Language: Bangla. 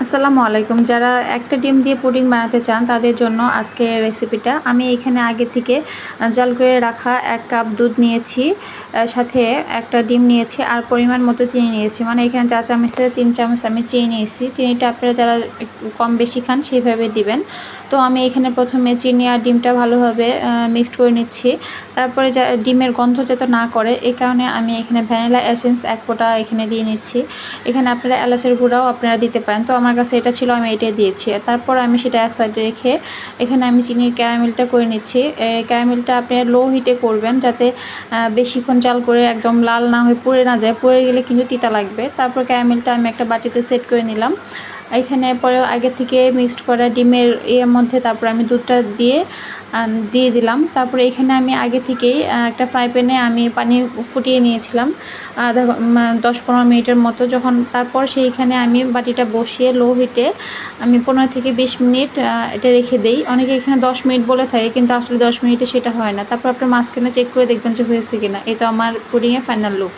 আসসালামু আলাইকুম। যারা একটা ডিম দিয়ে পুডিং বানাতে চান তাদের জন্য আজকে রেসিপিটা। আমি এখানে আগে থেকে জাল করে রাখা ১ কাপ দুধ নিয়েছি, সাথে একটা ডিম নিয়েছি আর পরিমাণ মতো চিনি নিয়েছি। মানে এখানে চা চামচে ৩ চামচ আমি চিনি নিয়েছি। চিনিটা আপনারা যারা একটু কম বেশি খান সেইভাবে দিবেন। তো আমি এখানে প্রথমে চিনি আর ডিমটা ভালোভাবে মিক্সড করে নিচ্ছি। তারপরে ডিমের গন্ধ যাতে না করে এই কারণে আমি এখানে ভ্যানিলা এসেন্স ১ ফোঁটা এখানে দিয়ে নিচ্ছি। এখানে আপনারা এলাচের গুঁড়াও আপনারা দিতে পারেন। তো আমার কাছে এটা ছিল, আমি এটাই দিয়েছি। তারপর আমি সেটা এক সাইডে রেখে এখানে আমি চিনির ক্যারামেলটা করে নিচ্ছি। ক্যারামেলটা আপনি লো হিটে করবেন যাতে বেশিক্ষণ জাল করে একদম লাল না হয়ে পুড়ে না যায়। পুড়ে গেলে কিন্তু তিতা লাগবে। তারপর ক্যারামেলটা আমি একটা বাটিতে সেট করে নিলাম। এখানে পরে আগে থেকে মিক্সড করা ডিমের মধ্যে তারপর আমি দুধটা দিয়ে দিলাম। তারপরে এখানে আমি আগে থেকেই একটা ফ্রাই প্যানে আমি পানি ফুটিয়ে নিয়েছিলাম ১০-১৫ মিনিটের মতো। তারপর সেইখানে আমি বাটিটা বসিয়ে লো হিটে আমি ১৫ থেকে ২০ মিনিট এটা রেখে দেই। অনেকে এখানে ১০ মিনিট বলে থাকে, কিন্তু আসলে ১০ মিনিটে সেটা হয় না। তারপর আপনার মাঝখানে চেক করে দেখবেন যে হয়েছে কিনা। এই তো আমার পুডিংয়ের ফাইনাল লুক।